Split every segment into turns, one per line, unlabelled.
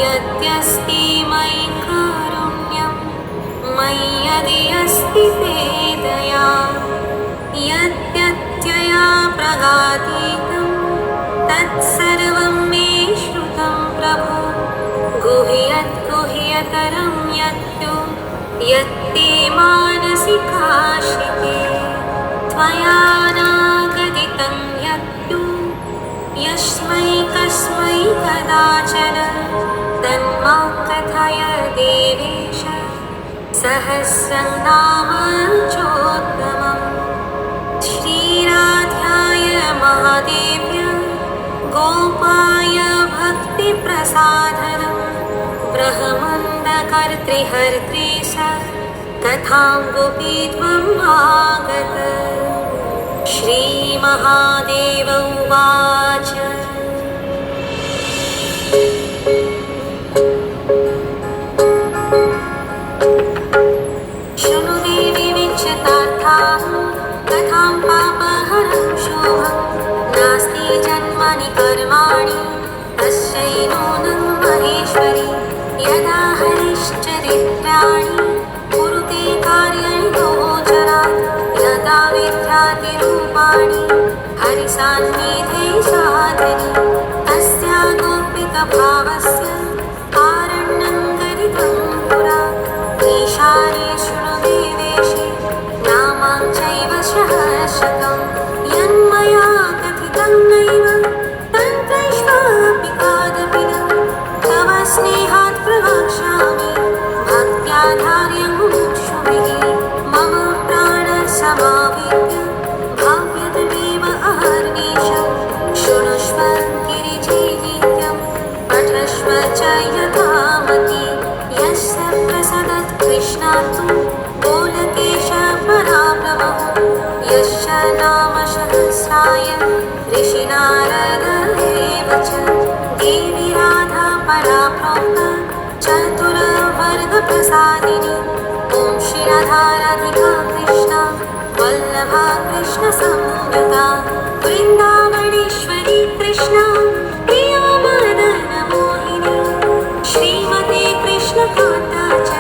यद्यस्ति मयि कारुण्यं मय्यदि अस्ति ते दया यद्यत्यया प्रगातीतं तत्सर्वं मे श्रुतं प्रभो गुह्यतरं यत्तु यत्ते मानसि काशिते त्वया नागदितं यत्तु यस्मै कस्मै कदाचन तन्मां कथय देवेश सहस्रं नाम चोत्तमम् श्रीराधाय महादेव्य गोपाय भक्तिप्रसादनं ब्रह्मन्दकर्तृहर्त्रे स कथां गोपीत्वम् आगत श्रीमहादेव उवाच शृणु देवी विच्यतार्थाः कथां पापहरं शुभं नास्ति जन्मनि कर्माणि तस्यै नूनं महेश्वरि यदा हरिश्चरित्राणि कुरुते कार्याणि गोचरात् यदा विद्याति रूपाणि हरिसान्निधे साधनि तस्या गोपिकभावस्य कारण्यं गरितं पुरा ईशाने शृणु देवेशे नामां चैव सहस्रशतं यन्मया कथितं नैव तन्त्रैष्वापि कादपि न तव स्नेहात् प्रवक्ष्यामि भक्त्याधार्यं मुमुक्षुभिः मम प्राणसमावेद्य भाव्यतमेव अहर्निशं शृणुष्व गिरिजे नित्यं पठस्व च यथामति यस्य प्रसदत् कृष्णात्तु गोलकेश पराभवः यस्य नाम सहस्राय ऋषिनारद एव च देवी राधा परा प्रोक्ता चतुर्वर्गप्रसादिनी ॐ श्री राधा राधिका कृष्णा वल्लभा कृष्णसंयुता वृन्दावनेश्वरी कृष्णा प्रिया मदनमोहिनी श्रीमते कृष्णकान्ता च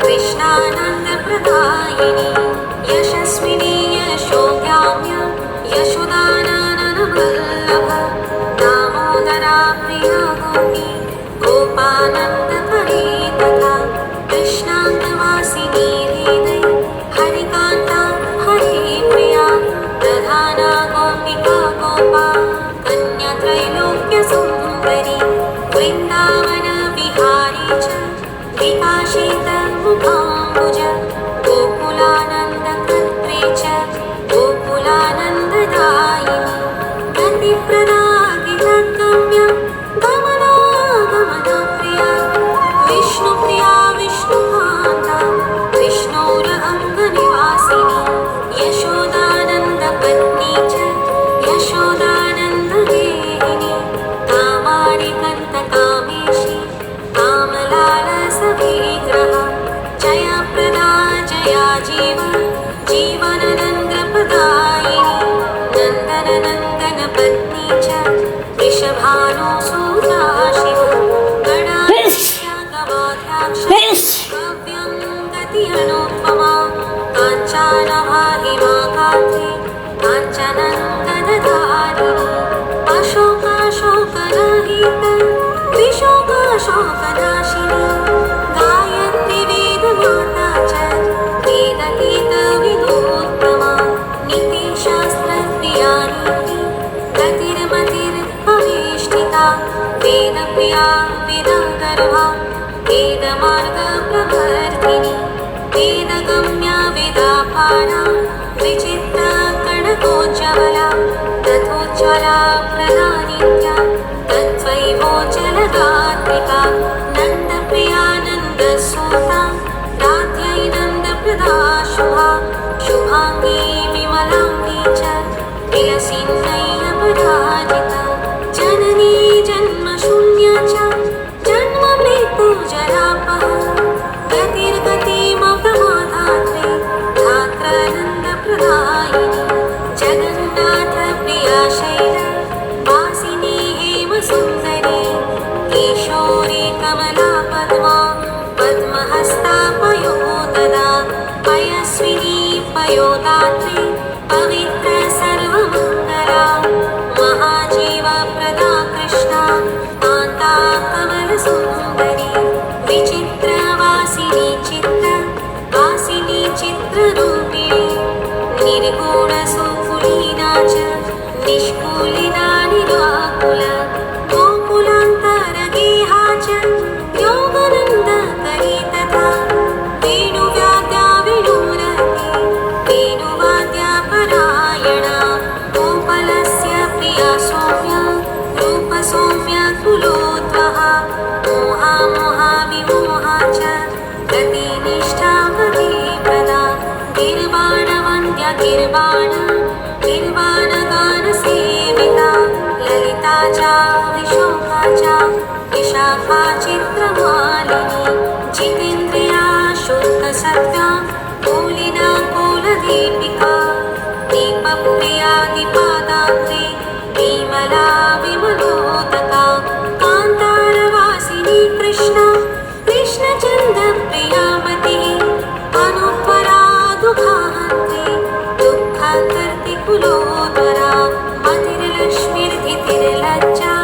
कृष्णानन्दप्रदायिनी यशस्विनी यशोग्राम्य यशोदानन्दवल्लभ दामोदरा प्रिया गोपी गोपानन्दकरी तथा कृष्णाङ्गवासिनी हृदये हरिकान्ता हरिप्रिया प्रधाना गोपिका गोपा कन्यात्रैलोक्यसुन्दरी वृन्दावनविहारी च विकासितमुखाम्बुज गोकुलानन्दकर्त्री च गोकुलानन्ददायिनी गतिप्रदा गीतगम्या गमनागमनप्रिया विष्णुप्रिया विष्णुकान्ता विष्णोरङ्गनिवासिनी यशोदानन्दपत्नी च यशोदानन्दगेहिनी कामारिकन्तकामेशी कामलालसविग्रहा जयप्रदा जया जीवननन्द्रप्रदायिनी नन्दननन्दनपत्नी च वृषभानुसूता शिवा गणाध्यक्षा गवाध्याक्ष काव्यं गति अनुपमा काञ्चनवाहिमा गात्रे काञ्चनन्दनधारिणी अशोकाशोकरहित विशोकाशोकनाशिनी गायत्री वेदमाता च वेदगीतविदोत्तमा नीतिशास्त्रप्रिया नीति गतिर्मतिरभीष्टिता वेदप्रिया वेदगर्भा वेदमार्गप्रवर्तिनी वेदगम्या वेदापारा विचित्रकणकोज्ज्वला तथोज्ज्वला प्रदानित्या तत्त्वैवोज्ज्वलगात्रिका नन्दप्रिया नन्दसूता राध्यै नन्दप्रदा शुभा शुभाङ्गी विमलाङ्गी च विलसिन्नय्यपराजिता जननी जन्मशून्या च जन्ममृत्युजरापहा गतिर्गतिमप्रमाधात्रे धात्रानन्दप्रदायिनी जगन्नाथप्रिया शैला प्रियोदात्री पवित्र सर्वमङ्गला महाजीवप्रदा कृष्णा कान्ता कमलसुन्दरी विचित्रवासिनी चित्ररूपिणी निर्गुणसुकुलीना च निष्कुलिना निराकुला गोकुलान्तरगेहा च योगनन्दकरी तथा वेणुवाद्या विणुरति वेणुवाद्यपरायणा गोपालस्य प्रिया सौम्या रूपसौम्या कुलोद्वहा मोहा विमोहा च गतिनिष्ठा गतिप्रदा गिर्वाणवन्द्या गिर्वाणगानसेविता ललिता च विशोका च विशाखा चित्रमालिनी जितेन्द्रिया शुद्धसत्त्वा कुलिना कुलदीपिका दीपप्रिया दीपादात्री विमला विमलोदका कान्तारवासिनी कृष्णा कृष्णचन्द्रप्रियामतिः अनुपरा दुःखाहन्त्री दुःखकर्ति कुलोदरा मतिर्लक्ष्मीर्धितिर्लज्जा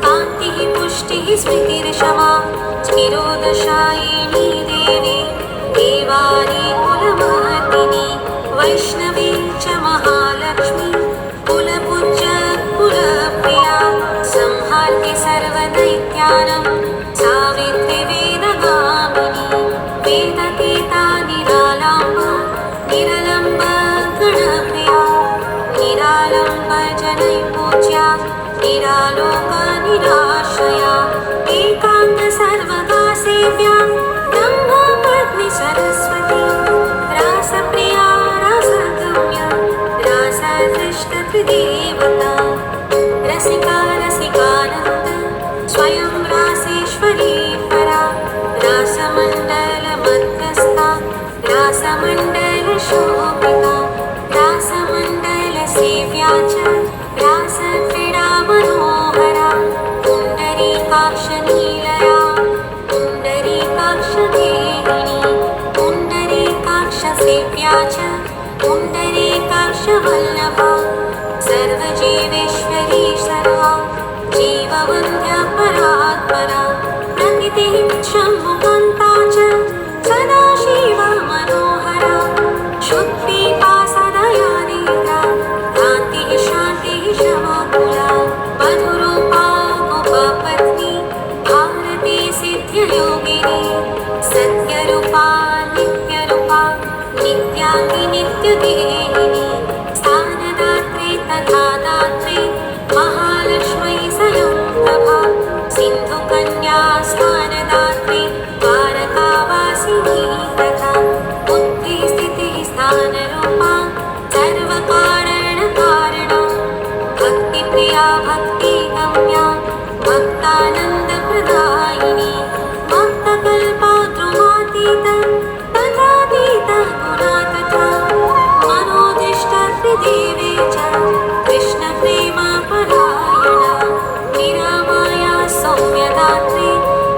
कान्तिः पुष्टिः स्मृतिर्क्षमा स्थिरोदशायिनी देवी देवानी कुलमर्दिनी वैष्णवी च महालक्ष्मी कुलपूज्य कुलप्रिया संहार्य सर्वदैत्यानं सावित्री वेदगामिनी वेदकेता निरालम्बा निरलम्ब गणप्रिया निरालम्ब जनैपूज्या निरालोक निराश्रया एकान्त सर्वदा सेव्या ब्रह्मपत्नी सरस्वती रासप्रिया रासगम्या रासदृष्टत्रिदेवता रसिका रसिकानन्द स्वयं रासेश्वरी परा रासमण्डलमध्यस्था रासमण्डलशोभिता रासमण्डलसेव्या च रासक्रीडा मनोहरा पुण्डरीकाक्षनीलया पुण्डरीकाक्षदेहिनी पुण्डरीकाक्षसेव्या च पुण्डरीकाक्षवल्लभा सर्वजीवेश्वरी सर्वा जीववन्द्या परात्परा प्रकृतिः शम्भुकान्ता च सदाशिवा मनोहरा शुद्धिपा सदया नेत्रा कान्तिः शान्तिः क्षमाकुला मधुरूपा गोपपत्नी भारती सिद्ध्ययोगिनी सत्यरूपा नित्यरूपा नित्याङ्गी नित्यदेहिनी स्थानदात्री तथा दात्री महालक्ष्मी स्वयं प्रभा सिन्धुकन्या स्थानदात्री द्वारकावासिनी तथा बुद्धि स्थितिः स्थानरूपा सर्वकारणकारणा भक्तिप्रिया भक्तिगम्या भक्तानन्दप्रदायिनी भक्तकल्पाद्रुमातीत तथातीत गुणा तथा मनोदिष्टत्रिदेवे च कृष्णप्रेमपरायणा निरामाया सौम्यदात्री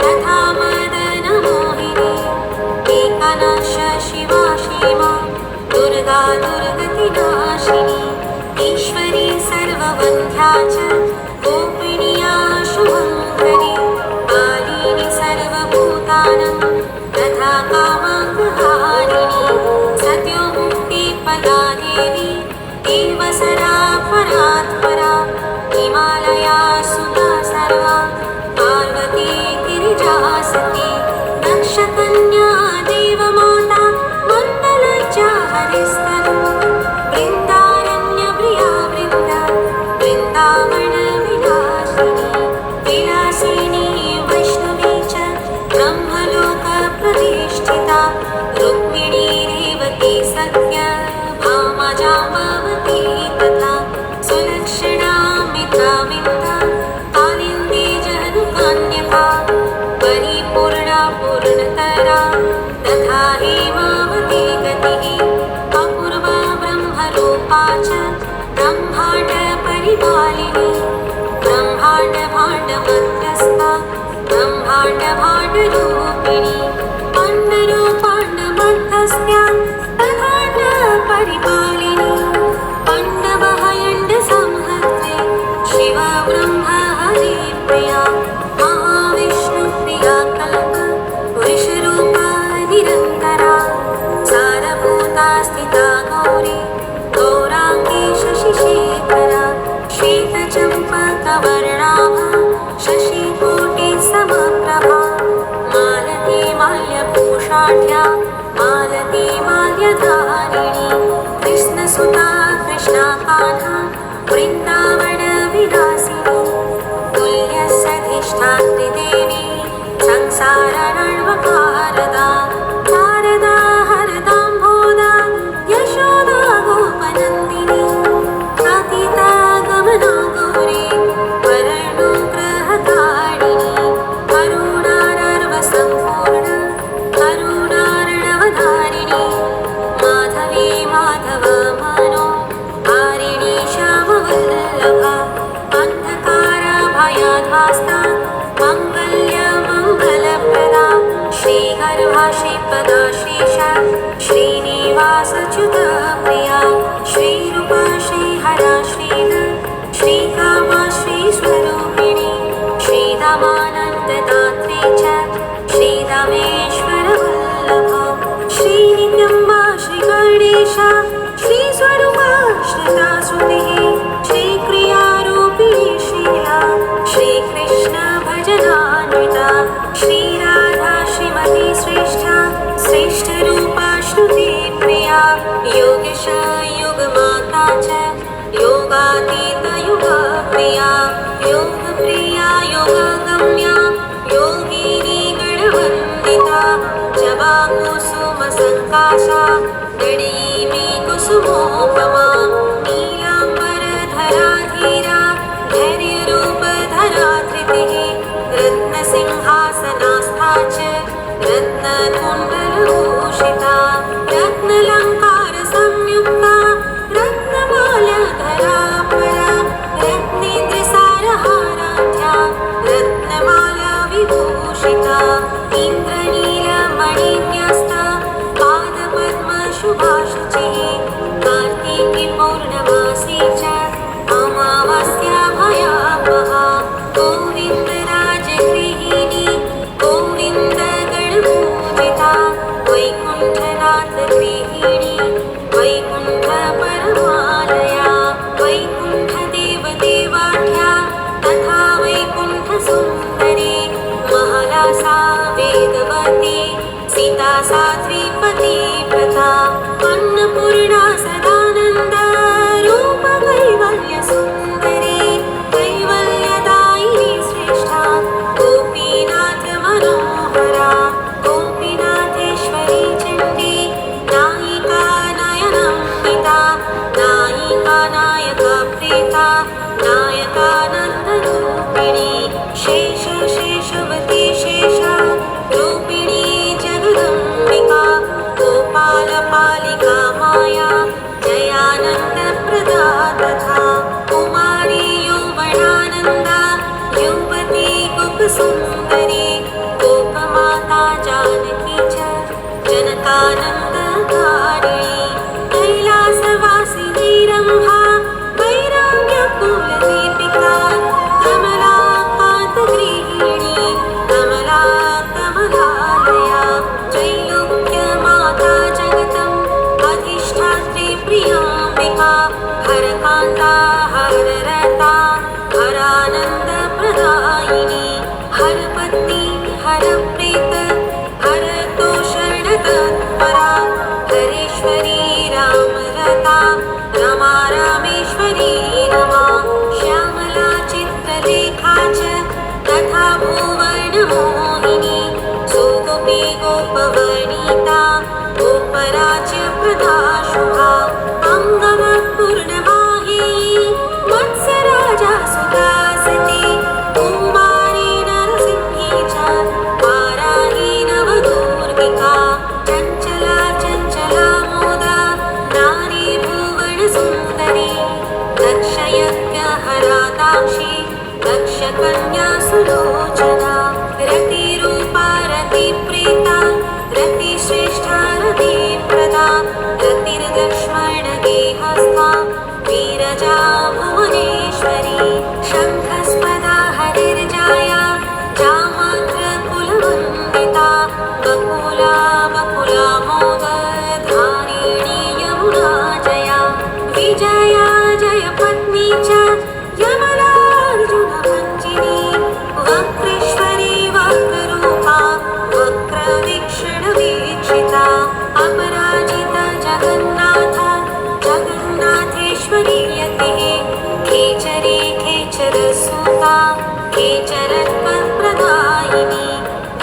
तथा मदनमोहिनी एकानाश शिवा क्षेमा दुर्गा दुर्गतिनाशिनी ईश्वरी सर्ववन्ध्या च गोपिणीया शुभङ्करी कालिनी सर्वभूतानं तथा कामाङ्गहारिणी सत्यो मुक्तिपदा देवी देवसरा परात्परा हिमालया सुता सर्वा पार्वती गिरिजासती दक्षकन्या देवमाता मण्डलज्जा हरिस्तनु वृन्दारण्यप्रिया वृन्दावनविलासिनी विलासिनी वैष्णवी च ब्रह्मलोकप्रतिष्ठिता रुक्मिणी रेवती सत्य भामा जाम्बवती तथा सुलक्षणा मित्राविन्दा कालिन्दी जनुकान्यथा परिपूर्णा पूर्णतरा तथा हेमावती गतिः अपूर्वा ब्रह्मरूपा च ब्रह्माण्डपरिपालिनी ब्रह्माण्डभाण्डमध्यस्था ब्रह्माण्डभाण्डरूपिणी पाण्डरूपाण्डमध्यस्था तथाण्डपरिपालिनी परिपालिनी पण्डवहयण्डसंहर्त्रे शिव ब्रह्म हरिप्रिया महाविष्णुप्रिया कल्प वृषरूपा निरन्तरा सारभूता स्थिता गौरी गौराङ्गी शशिशेखरा श्वेतचम्पकवर्णाभा शशिकोटिसमप्रभा मालती माल्यभूषाढ्या मालती माल्यधारिणी कृष्णसुता कृष्णाकान्हा वृन्दावनविलासिनी तुल्यसधिष्ठात्रि देवी संसारनर्वकारदा शारदा हरदाम्भोदा यशोदा गोपनन्दिनी अतीता गमना गौरी वरनुग्रहकारिणी करुणार्वसम्पूर्ण करुणार्णवधारिणी माधवी माधवमनो हारिणी श्यामवल्लभा अन्धकारभयध्वास्ता मङ्गल्यमङ्गलप्रदा श्रीगर्भा श्रीपदा श्रीशा श्रीनिवासच्युतप्रिया श्रीरूपा श्रीहरा श्रीधर श्रीकामा श्रीस्वरूपिणी श्रीदामानन्ददात्री च श्रीरामेश्वरवल्लभा श्रीनित्यम्बा श्रीगणेशा श्रीस्वरूपा श्रितासुतिः श्रीक्रियारूपिणी श्रीला श्रीकृष्णभजनान्विता श्रीराधा श्रीमती श्रेष्ठा श्रेष्ठरूपा श्रुतिप्रिया योगेश योगमाता च योगातीतयुगप्रिया योगप्रिया योगगम्या योगिनी गणवन्दिता जवाकुसुमसङ्काशा गणीमी कुसुमोपमा नीलाम्बरधराधीरा धैर्यरूपधरा धृतिः रत्नसिंहासनास्था च रत्नकुण्डलभूषिता रत्नलङ्कारसंयुक्ता रत्नमालाधरा परा रत्नेन्द्रसारहाराढ्या रत्नमाला विभूषिता इन्द्रनीलमणिन्यस्ता पादपद्मशुभाशुचिः कार्तिकी पौर्णमासी च अमावास्या भयावहा गोविन्दराजगृहिणी गोविन्दगणपूजिता वैकुण्ठनाथगृहिणी वैकुण्ठपरमालया वैकुण्ठदेवदेवाढ्या तथा वैकुण्ठसुन्दरी महालासा वेदवती सीता साध्वीपती प्रथा अन्नपूर्णा सदानन्दा रूप कैवल्यसुन्दरी कैवल्यदायिनी श्रेष्ठा गोपीनाथ मनोहरा गोपीनाथेश्वरी चण्डी नायिका नयनन्दिता नायिका नायका प्रीता नायकानन्दरूपिणी शेष शेषवती शेषा रूपिणी जगदम्बिका गोपालपालिका माया जयानन्दप्रदा तथा कुमारी यौवनानन्दा युवती गोपसुन्दरी गोपमाता जानकी च जनकानन्दकारिणी कैलासवासिनी रम्भा वैराग्यकुलदीपिका कमलाकान्तगृहिणी कमला कमलालया त्रैलोक्यमाता जगतम् अधिष्ठात्री प्रियाम्बिका हरकान्ता हररता हरानन्दप्रदायिनी हरपत्नी हरप्रीत हरतोषणतत्परा हरेश्वरी रामरता रमा रामेश्वरी रमा श्यामला चित्रलेखा च तथा भुवनमोहिनी सुगोपी गोपवनिता गोपराज्यप्रदा शुभा अङ्गवपूर्णमाही मत्सराजा सुता सती कुमारी नरसिंही च वाराही नवदुर्गिका चञ्चला चञ्चला मोदा नारी भुवनसुन्दरी दक्षयज्ञहरा दाक्षी दक्षकन्या सुलोचना रतिरूपा रतिप्रीता रतिश्रेष्ठा रतिप्रदा रतिर्लक्ष्मण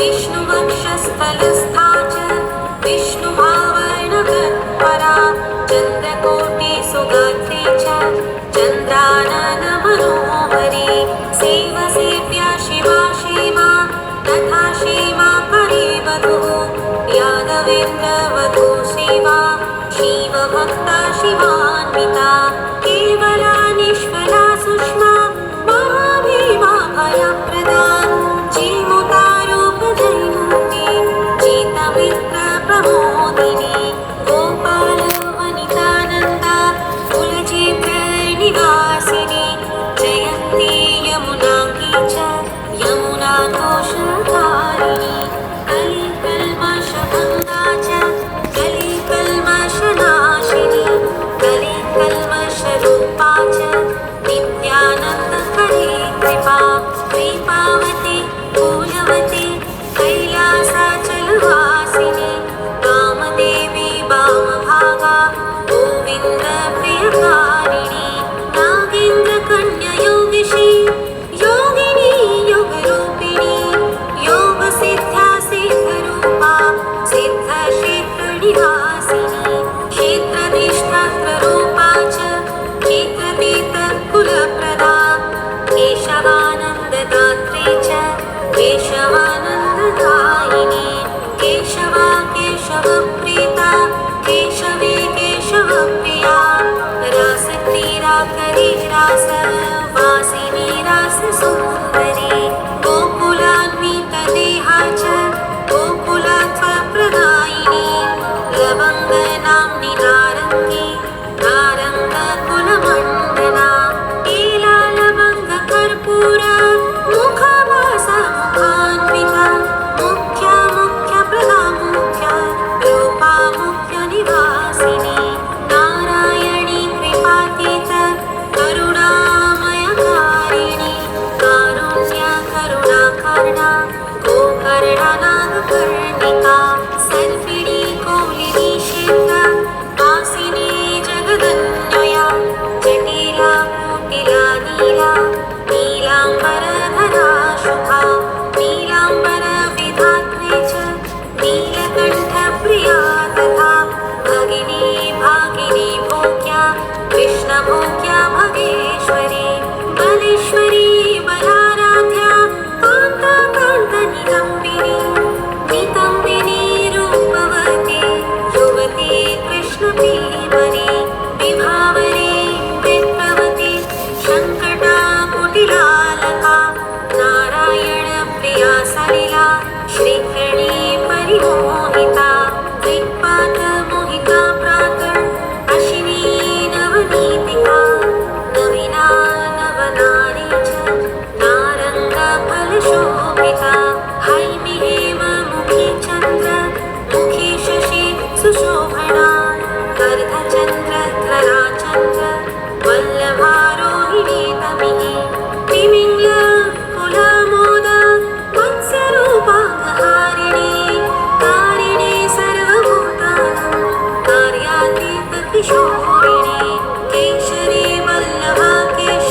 विष्णुवक्षस्थलस्था च विष्णुभावनगत्परा चन्द्रकोटिसुगात्रे च चन्द्राननमनोहरी सेवसेव्या शिवा क्षेमा तथा क्षेमा परिवधूः यादवेन्द्रवधू सेवा शिवभक्ता शिवान्विता केवला निष्फला सुष्मा महाभीमा भयप्रदा जीमुतारूपधैर्यमूर्ति जितमित्रप्रमोदिनी गोपालवनितानन्दा कुलचित्रनिवासिनी जयन्ती यमुनाङ्गी च यमुनाघोषधारिणी कलिकल्मषभङ्गा च कलिकल्मषनाशिनी कलिकल्मषरूपा च नित्यानन्दकरी कृपा कृपावती फूलवती कैलासाचलवासिनी कामदेवी वामभागा गोविन्दप्रियकारिणी नागेन्द्रकन्ययोगिशी योगिनी योगरूपिणी योगसिद्ध्या सिद्धरूपा सिद्धक्षेत्रनिवासिनी क्षेत्रनिष्ठरूपा च क्षेत्रतीर्थकुलप्रदा केशवानन्ददात्री च केशवानन्ददायिनी केशवा केशवप्रीता केशवे केशवप्रिया रासक्रीडाकरी रासवासिनी राससुन्दरी गोकुलान्वितदेहा च गोकुलात्वप्रदायिनी लवङ्गनाम्नि नारङ्गी नारङ्गकुलमण्डना कीलालवङ्गकर्पूरा मुखवासा मुखान्विता मुख्या मुख्यप्रदा मुख्या रूपा मुख्यनिवासिनी नारायणी कृपातीत करुणामयकारिणी कारुण्या करुणाकर्णा गोकर्णनागकर्णिका सर्पिणी कोलिनी क्षेत्र वासिनी जगदन्वया जटिला कुटिला नीला नीलाम्बरधरा शुभा नीलाम्बरविधात्रे च नीलकण्ठप्रिया तथा भगिनी भागिनी भोग्या कृष्णभोग्या भगेश्वरी बलेश्वरी बलाराध्या कान्ता कान्तनितम्बिनी नितम्बिनी रूपवती युवती कृष्णप्रीमरी विभावरी विप्रवती शङ्कटाकुटिलालका नारायणप्रिया सलिला श्रीकर्णी परिमोहिता दिक्पातमोहिता प्रातः अशिनी नवनीतिका नवीना नवनारी च नारङ्गफलशोभिता हैमी हेममुखी चन्द्र मुखी शशि सुशोभना गर्धचन्द्रधरा चन्द्र वल्लभारोहिणी तमिः तिमिङ्गलकुलमोदा मत्स्यरूपाहारिणी कारिणी सर्वभूतानां कार्यातीतकिशोरिणी केशरी वल्लभा केश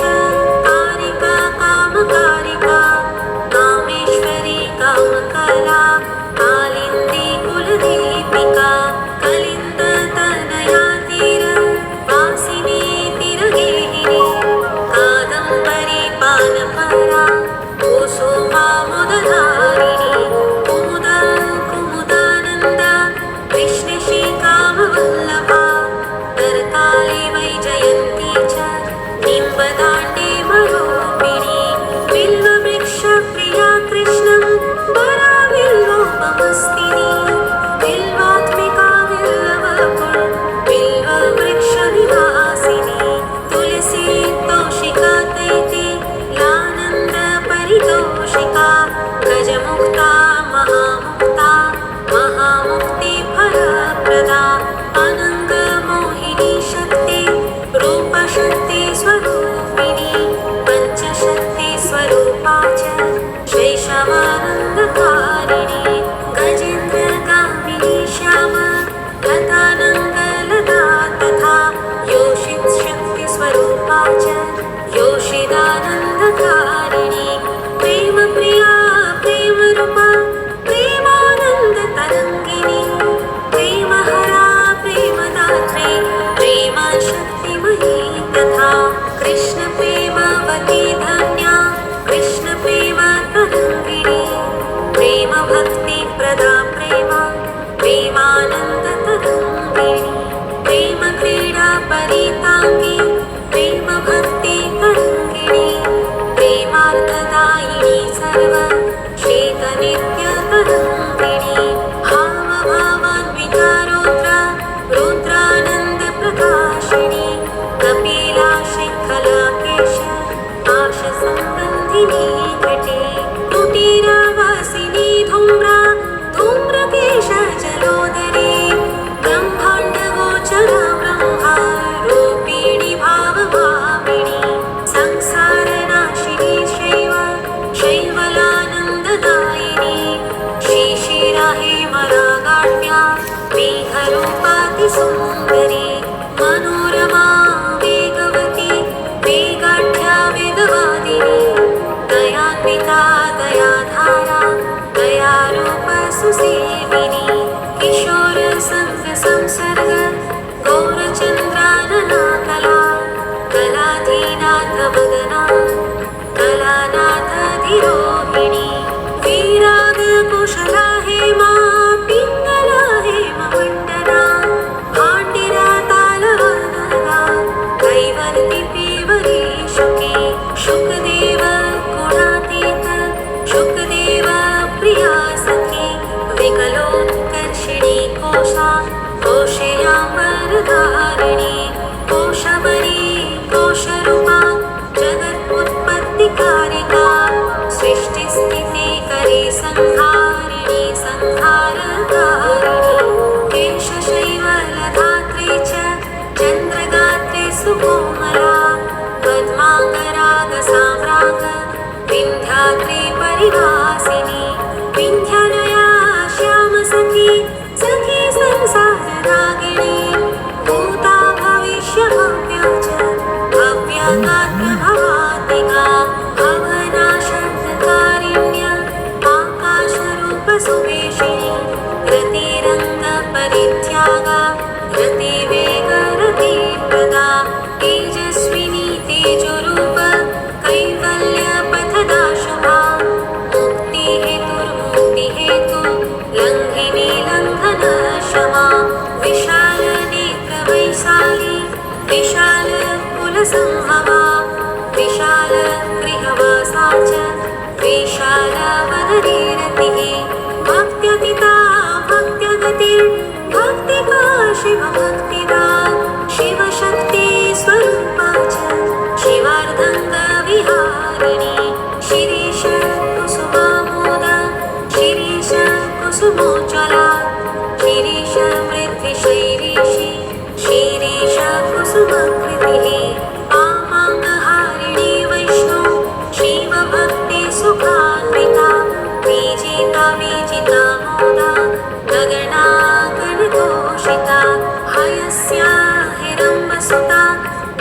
कारिका कामकारिका कामेश्वरी कामकला कालिन्दी कुलदीपिका कलिन्दतनया तीर वासिनी तिरगेहिनी कादम्बरी पानपरा कुसुमामुदधारिणी कुमुदा कुमुदानन्दा कृष्णशी कामवल्लभा तरकाली वैजयन्ती च निम्बदाण्डी मरूपिणी बिल्ववृक्षप्रिया कृष्णं वराविल् नित्यतरङ्गिणी हावभावान्विता रुद्रा रुद्रानन्दप्रकाशिनी कपिला शृङ्खला केश पाशसम्बन्धिनी घटे कुटीरावासिनी धूम्रा धूम्रकेश जलोदरे ब्रह्माण्डगोचरा ब्रह्मारूपिणी भावभामिनी संसारनाशिनी शैवलानन्ददायिनी श्रीशिरा हेमरागाढ्या मेघरूपातिसुन्दरी मनोरमा वेगवती वेगाढ्या वेदवादिनी दयान्विता दयाधारा दयारूपसुसेविनी किशोरसंसर्ग गौरचन्द्रानना कला कलाधीनाथवदना कलानाथधिरोहिणी वीरागकुशला हेमा पिङ्गला हेममण्डना भाण्डिरा तालवदना कैवर्ति पेवरी शुके शुकदेव गुणातीत शुकदेव प्रिया सखी विकलोत्कर्षिणी कोशा कोशयाम्बरधारिणी कोशबरी कोशरूपा जगत्पुत्पत्तिकारिका सृष्टिस्थिति करे संहारिणी संहारकारिणी केशशैवलधात्री च चन्द्रगात्रे सुकोमला पद्माङ्गरागसाम्राग विन्ध्याद्रि परिवासिनी विन्ध्यलया श्यामसखी सखी संसाररागिणी भूता भविष्यभव्या च भव्यगात्रभवात्मिका भवनाशब्दकारिण्य आकाशरूपसुवेशिनी रतिरङ्गपरित्यागा रतिवेगरतिप्रदा तेजस्विनी तेजोरूप कैवल्यपथदाशुभा मुक्तिहेतुर्मुक्तिहेतु लङ्घिनी लङ्घनक्षमा विशालनेत्रवैशाली विशालकुलसंभवा विशालगृहवासा च विशालवदनेरतिः भक्त्यतिता भक्त्यगतिर्भक्तिका शिवभक्तिदा शिवशक्ति स्वरूपा च शिवार्धङ्गविहारिणी शिरीश कुसुमामोदा शिरीश कुसुमोज्ज्वला शिरीश मृद्विशैरीषि शिरीश कुसुमकृतिः आमाङ्गहारिणी वैष्णो शिवभक्ति सुखान्विता विजिता विजिता मोदा गगना गणतोषिता हयस्या हिरण्यसुता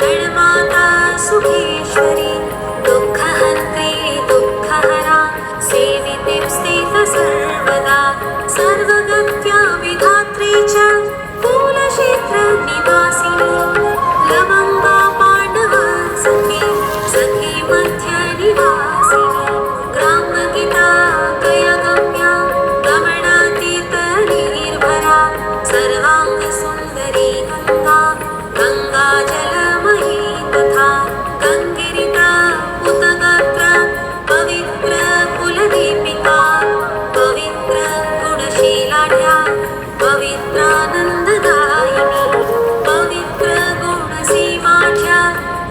गणमाता सुखेश्वरी दुःखहन्त्री दुःखहरा सेविते स्थिता सर्वदा सर्वगत्या विधात्री च कुलक्षेत्रनिवासिनी लवङ्गा पाण्डवा सखी सखी मध्यनिवासिनी ग्रामगीता गयगम्या गमनातीतनिर्भरा सर्वाङ्गसुन्दरी गङ्गा गङ्गाजलमयी तथा गङ्गिरिता पुतगात्र पवित्रकुलदीपिका पवित्रगुणशीलाढ्या पवित्रानन्ददायिनी पवित्रगुणसीमाढ्या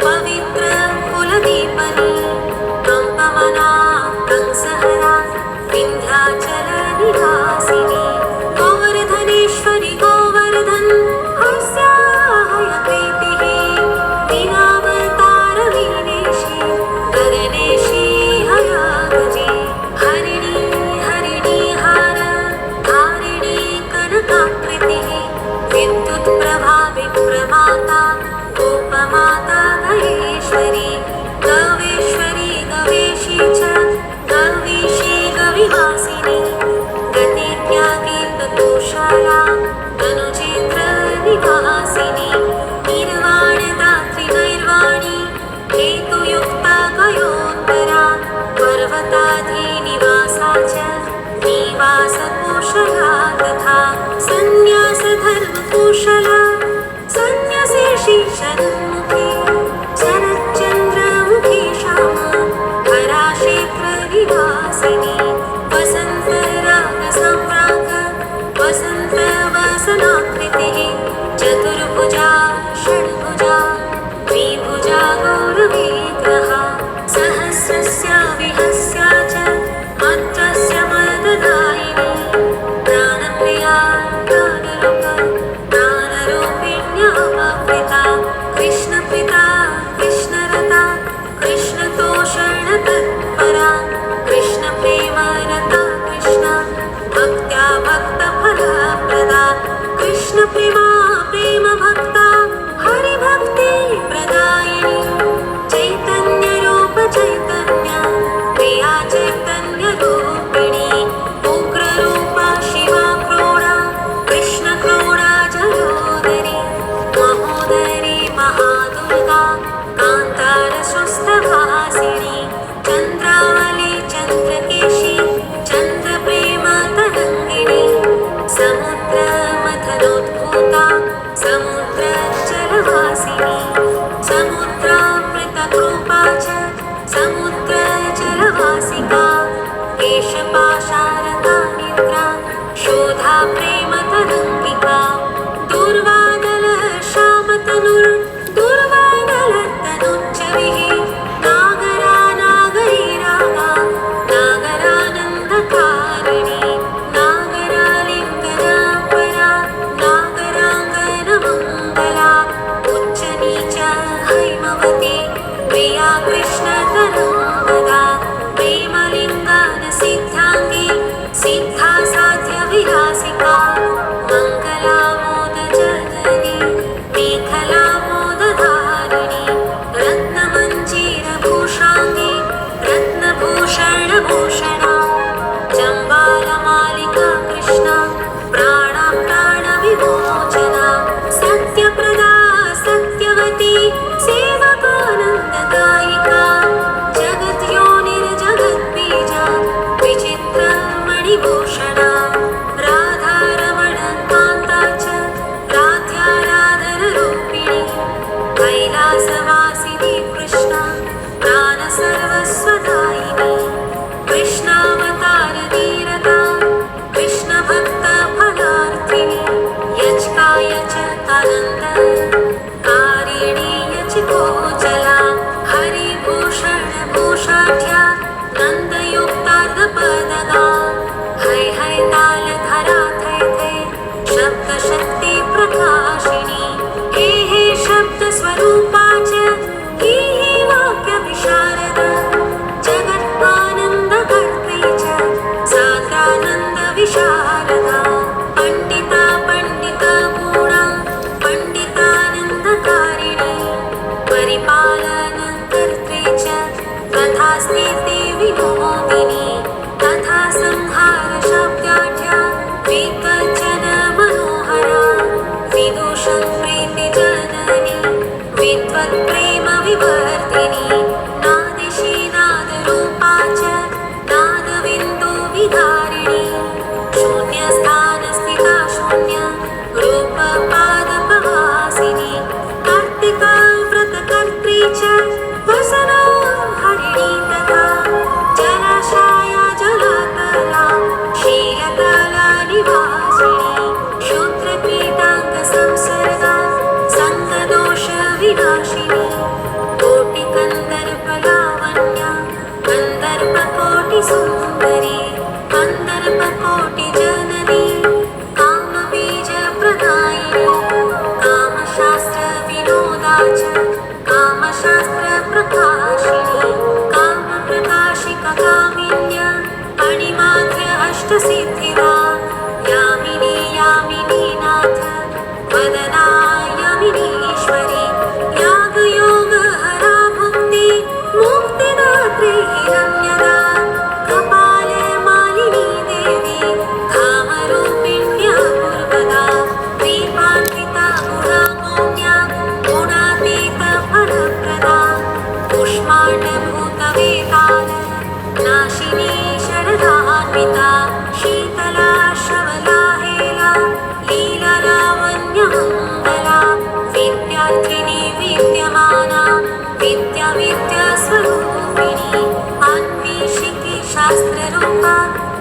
पवित्रकुलदीपनी कम्पमना कंसहरा विन्ध्याचलनिवासिनी गोवर्धनेश्वरि गोवर्धन हस्याहयप्रीतिः दीनावतारवीनेशि गगनेशि हयागजे हरिणी हरिणी हार धारिणी कनकाकृतिः विद्युत्प्रभा विप्रमाता गोपमाता गयेश्वरी गवेश्वरी गवेशी च गवीशी गविवासिनी गतित्यागी ततुशाला तनुजेन्द्रनिवासिनी निर्वाणदात्री नैर्वाणी हेतुयुक्ता गयोत्तरा पर्वताधिनिवासा च निवासकुशला तथा सन्न्यासधर्मकुशला सन्न्यसेशी शरन्मुखे समुद्रमथनोद्भूता समुद्रजलवासिनी समुद्रामृतरूपा च समुद्रजलवासिका केशपाशारदा निद्रा शोधा प्रेमतरङ्गिका दुर्वादलश्यामतनुर्दुर्वादलतनुच्चविः नागरा नागरीरागा नागरानन्दकारिणी नागरालिङ्गनपरा नागराङ्गनमङ्गला उच्चनीच हैमवती प्रिया कृष्णतरङ्गदा प्रेमलिङ्गानसिद्धाङ्गी सिद्धा साध्यविलासिका मङ्गलामोदजननी मेखलामोदधारिणी रत्नमञ्जीरभूषाङ्गी रत्नभूषणभूषणा जम्बालमालिका कृष्णा प्राणविमोचना सत्यप्रदा सत्यवती सेवकानन्ददायिका जगद्योनिर्जगद्बीजा विचित्रमणिभूषणा राधारमण कान्ता च राध्याराधनरूपिणी कैलासवासिनी कृष्णा प्राणसर्वस्वदायिनी कृष्णावतारधीरता कृष्णभक्तफलार्थिनी यचकाय च कारिणी यचिकोजला हरिभूषणभूषाढ्या नन्दयुक्तार्धपदगा है है तालधरा थै थै शब्दशक्ति प्रकाशिनी हे हे शब्दस्वरूपा च ही ही वाक्यविशारद जगत्पानन्दकर्त्री च सान्द्रानन्दविशारदा पण्डिता पण्डितगुणा पण्डितानन्दकारिणी परिपालनकर्त्री च तथा स्थिति विनोदिनी तथा संहारशब्दाढ्या विद्वज्जनमनोहरा विदुषं प्रीतिजननी विद्वत्प्रेमविवर्धिनी नादिशी नादरूपा च नादबिन्दुविधारिणी शून्यस्थानस्थिता शून्य रूपपादपवासिनी कार्तिका व्रतकर्त्री च वसना हरिणी तथा जलाशया जलातला शीलतला निवासिनी शूद्रपीताङ्गसंसर्गा सङ्गदोषविनाशिनी कोटिकन्दर्पलावण्या कन्दर्पकोटिसुन्दरी कन्दर्पकोटिजननी कामबीजप्रदायिनी कामशास्त्रविनोदा च कामशास्त्रप्रकाशिनी कामप्रकाशिका कामिन्या अणिमाध्य अष्टसिद्धिदा यामिनी यामिनी नाथ वदना यामिनीश्वरी यागयोगहरा भुक्ति मुक्तिदात्री हिरण्यदा कपाले मालिनी देवी कामरूपिण्या पूर्वदा दीपान्विता गुणागुण्या गुणातीतफलप्रदा कुष्माण्डभूतवेताल नाशिनी शरदान्विता शीतला शवलाहेला लीलालावण्यमङ्गला विद्यार्थिनी विद्यमाना विद्यास्वरूपिणी अन्वेषिकी शास्त्ररूपा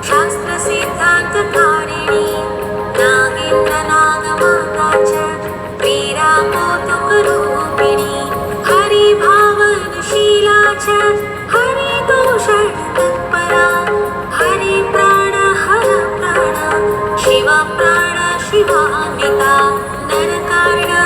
शास्त्रसिद्धान्तकारिणी नागेन्द्रनागमाता च वीराकौतुकरूपिणी हरिभावनशीला च हरिदूषणतत्परा हरिप्राण हरप्राण शिवप्राण शिवान्विता नरकार्य